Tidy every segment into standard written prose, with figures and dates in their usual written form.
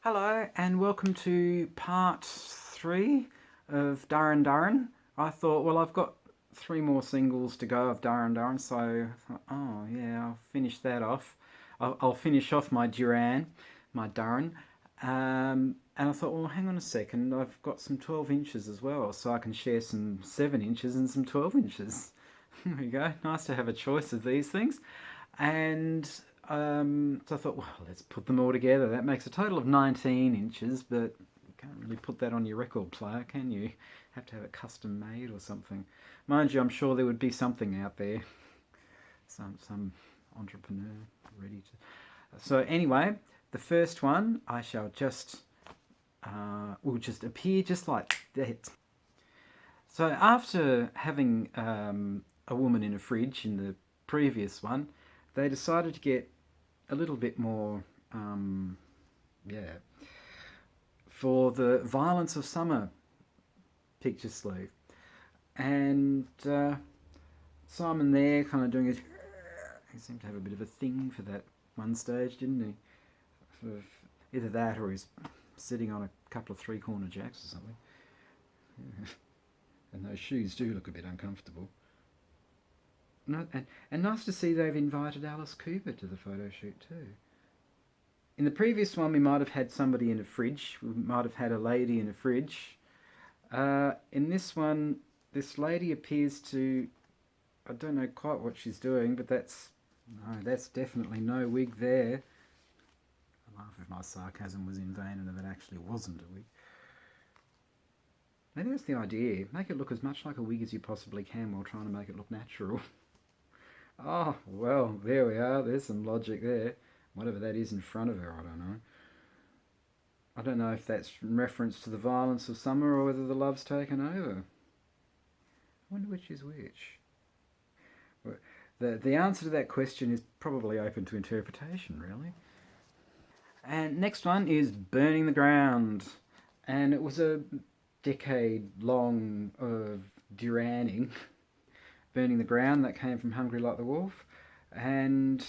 Hello and welcome to part 3 of Duran Duran. I thought, well, I've got 3 more singles to go of Duran Duran, so I thought, oh yeah, I'll finish that off. I'll finish off my Duran. And I thought, well, hang on a second, I've got some 12 inches as well, so I can share some 7 inches and some 12 inches. There you go, nice to have a choice of these things. And so I thought, well, let's put them all together. That makes a total of 19 inches, but you can't really put that on your record player, can you? Have to have it custom made or something. Mind you, I'm sure there would be something out there. Some entrepreneur ready to... So anyway, the first one I shall just... will just appear just like that. So after having a woman in a fridge in the previous one, they decided to get a little bit more, for the Violence of Summer picture sleeve. And Simon there kind of doing his... He seemed to have a bit of a thing for that one stage, didn't he? Sort of either that or he's sitting on a couple of 3-corner jacks or something. Yeah. And those shoes do look a bit uncomfortable. And nice to see they've invited Alice Cooper to the photo shoot too. In the previous one we might have had somebody in a fridge. We might have had a lady in a fridge. In this one, this lady appears to... I don't know quite what she's doing, but that's definitely no wig there. I laugh if my sarcasm was in vain and if it actually wasn't a wig. Maybe that's the idea. Make it look as much like a wig as you possibly can while trying to make it look natural. Oh, well, there we are. There's some logic there. Whatever that is in front of her, I don't know. I don't know if that's in reference to the Violence of Summer or whether the love's taken over. I wonder which is which. Well, the answer to that question is probably open to interpretation, really. And next one is Burning the Ground. And it was a decade long of Duraning. Burning the Ground, that came from Hungry Like the Wolf. And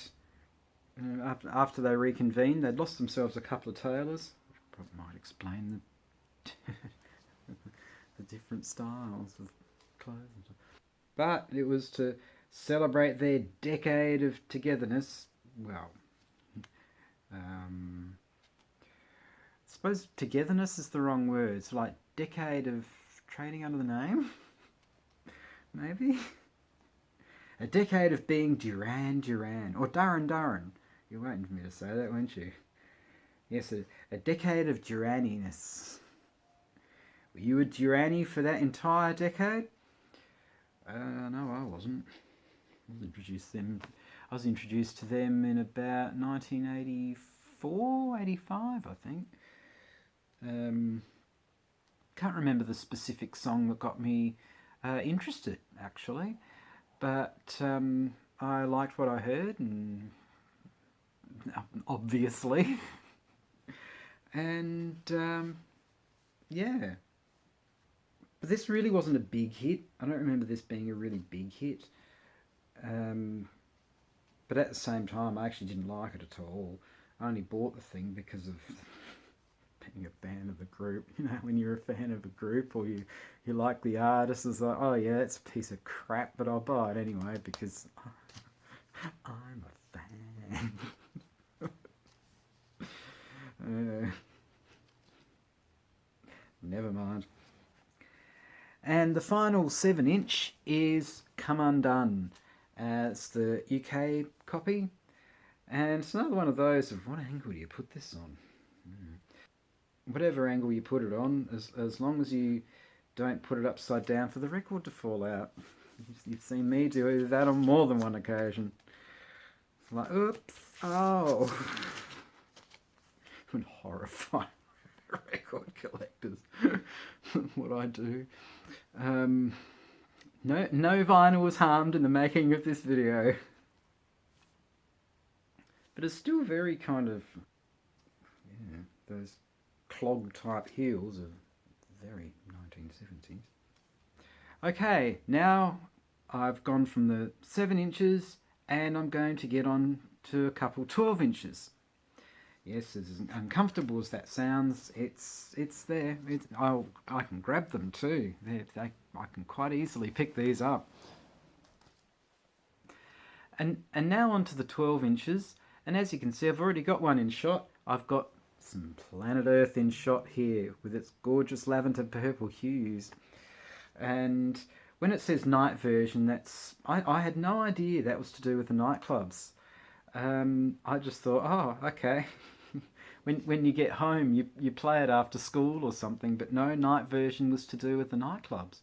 after they reconvened, they'd lost themselves a couple of tailors, which probably might explain the different styles of clothes. But it was to celebrate their decade of togetherness. Well, I suppose togetherness is the wrong word. It's like decade of trading under the name, maybe. A decade of being Duran Duran, or Duran Duran. You're waiting for me to say that, weren't you? Yes, a decade of Duraniness. Were you a Duranie for that entire decade? No, I wasn't. I was introduced to them in about 1984, 85, I think. Can't remember the specific song that got me interested, actually. But I liked what I heard, and obviously. And yeah. But this really wasn't a big hit. I don't remember this being a really big hit. But at the same time, I actually didn't like it at all. I only bought the thing because of being a fan of the group. You know, when you're a fan of a group or you like the artist, it's like, oh yeah, it's a piece of crap, but I'll buy it anyway because I'm a fan. Never mind. And the final 7-inch is Come Undone. It's the UK copy, and it's another one of those of what angle do you put this on? Whatever angle you put it on, as long as you don't put it upside down for the record to fall out. You've seen me do that on more than one occasion. It's like, oops, oh. I'm horrified record collectors. What I do. No vinyl was harmed in the making of this video. But it's still very kind of, yeah, those clog type heels are very 1970s. Okay, now I've gone from the 7 inches and I'm going to get on to a couple 12 inches. Yes, as uncomfortable as that sounds, it's there. I can grab them too. I can quite easily pick these up. And now onto the 12 inches. And as you can see, I've already got one in shot. I've got some Planet Earth in shot here with its gorgeous lavender purple hues. And when it says night version, I had no idea that was to do with the nightclubs. I just thought, oh, okay. When you get home, you play it after school or something, but no, night version was to do with the nightclubs.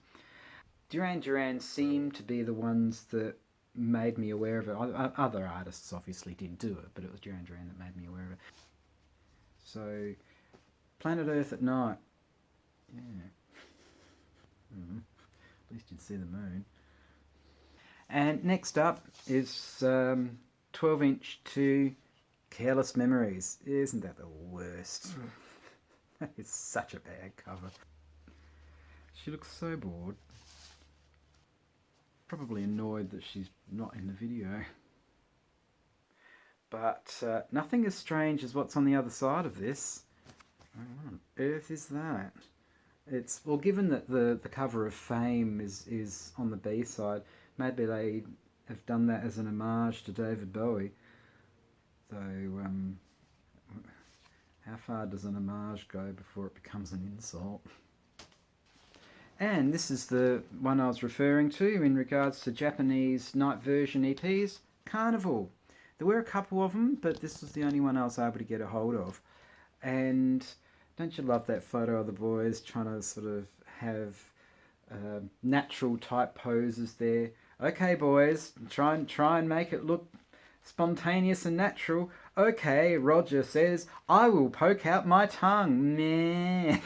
Duran Duran seemed to be the ones that made me aware of it. Other artists obviously did do it, but it was Duran Duran that made me aware of it. So, Planet Earth at night. Yeah. At least you'd see the moon. And next up is 12 inch to Careless Memories. Isn't that the worst? That is such a bad cover. She looks so bored. Probably annoyed that she's not in the video. But nothing as strange as what's on the other side of this. What on earth is that? It's, well, given that the cover of Fame is on the B side, maybe they have done that as an homage to David Bowie. Though, how far does an homage go before it becomes an insult? And this is the one I was referring to in regards to Japanese night version EPs, Carnival. There were a couple of them, but this was the only one I was able to get a hold of. And don't you love that photo of the boys trying to sort of have natural type poses there? Okay, boys, try and make it look spontaneous and natural. Okay, Roger says, I will poke out my tongue. Meh.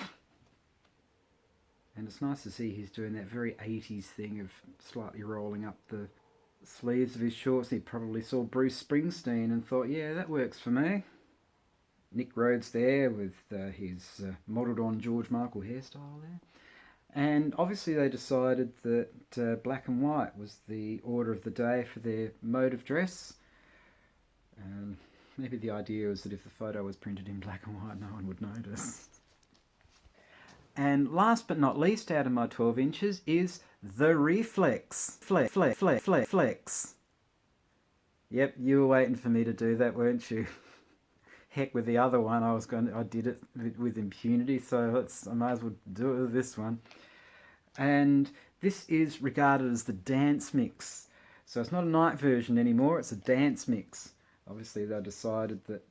And it's nice to see he's doing that very 80s thing of slightly rolling up the sleeves of his shorts. He probably saw Bruce Springsteen and thought, yeah, that works for me. Nick Rhodes there with his modelled on George Michael hairstyle there. And obviously they decided that black and white was the order of the day for their mode of dress. Maybe the idea was that if the photo was printed in black and white, no one would notice. And last but not least out of my 12 inches is the Reflex. Flex. Yep, you were waiting for me to do that, weren't you? Heck, with the other one, I did it with impunity, so I might as well do it with this one. And this is regarded as the dance mix. So it's not a night version anymore, it's a dance mix. Obviously they decided that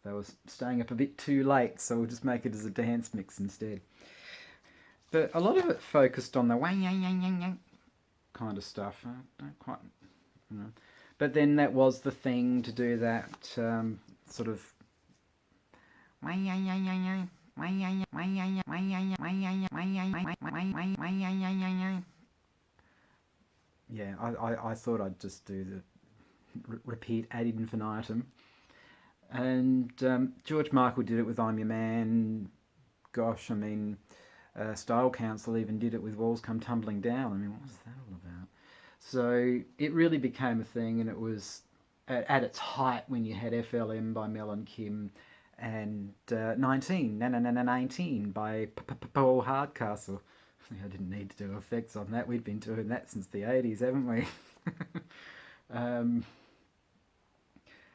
they were staying up a bit too late, so we'll just make it as a dance mix instead. But a lot of it focused on the wang yang yang yang yang kind of stuff. I don't quite, you know. But then that was the thing to do that sort of wang yang yang yang yang wang yang yang wang yang yang wang yang yang wang yang yang wang yang yang wang yang yang. Yeah, I thought I'd just do the repeat ad infinitum. And George Michael did it with I'm Your Man. Gosh, I mean, Style Council even did it with Walls Come Tumbling Down. I mean, what was that all about? So it really became a thing, and it was at its height when you had FLM by Mel and Kim and 19 by Paul Hardcastle. I didn't need to do effects on that. We've been doing that since the 80s, haven't we?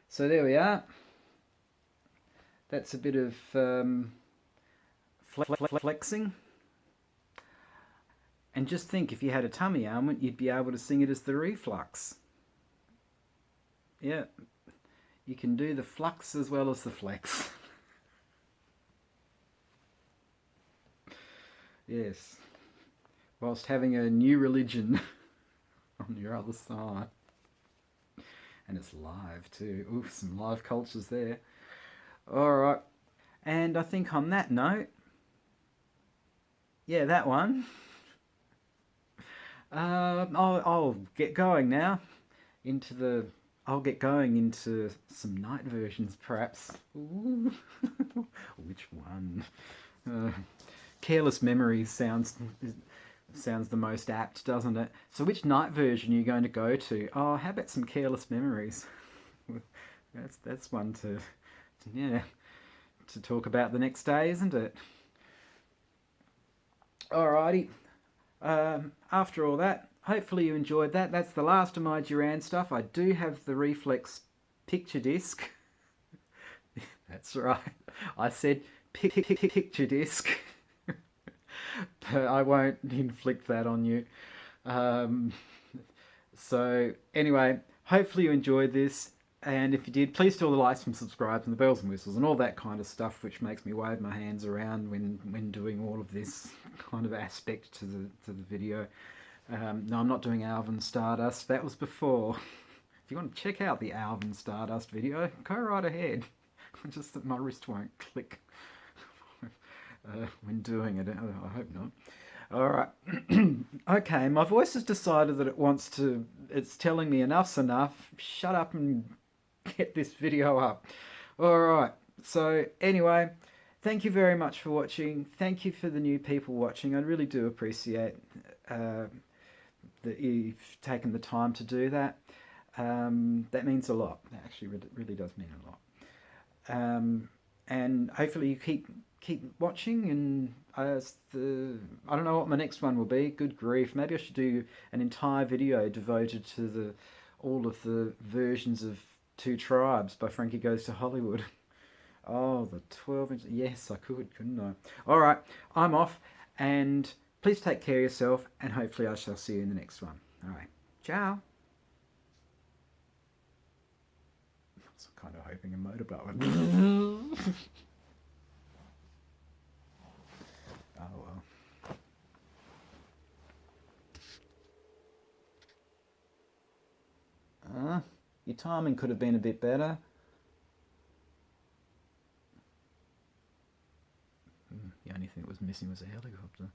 So there we are. That's a bit of flexing. And just think, if you had a tummy ailment, you'd be able to sing it as the reflux. Yeah, you can do the flux as well as the flex. Yes, whilst having a new religion on your other side. And it's live too. Ooh, some live cultures there. Alright, and I think on that note, yeah, that one. I'll get going now I'll get going into some night versions, perhaps. Ooh. Which one? Careless Memories sounds the most apt, doesn't it? So which night version are you going to go to? Oh, how about some Careless Memories? That's one to, yeah, to talk about the next day, isn't it? Alrighty. After all that, hopefully you enjoyed that. That's the last of my Duran stuff. I do have the Reflex picture disc. That's right. I said picture disc, but I won't inflict that on you. Um, so anyway, hopefully you enjoyed this. And if you did, please do all the likes and subscribes and the bells and whistles and all that kind of stuff, which makes me wave my hands around when doing all of this kind of aspect to the video. No, I'm not doing Alvin Stardust. That was before. If you want to check out the Alvin Stardust video, go right ahead. Just that my wrist won't click when doing it. I hope not. All right. Okay, my voice has decided that it's telling me enough's enough. Shut up and get this video up. All right. So anyway, thank you very much for watching. Thank you for the new people watching. I really do appreciate that you've taken the time to do that. That means a lot. That actually really does mean a lot. And hopefully you keep watching. And I don't know what my next one will be. Good grief! Maybe I should do an entire video devoted to all of the versions of Two Tribes by Frankie Goes to Hollywood. Oh, the 12-inch. Yes, I could, couldn't I? All right, I'm off. And please take care of yourself. And hopefully I shall see you in the next one. All right, ciao. Kind of hoping a motorbike would. Oh well. Your timing could have been a bit better. The only thing that was missing was a helicopter.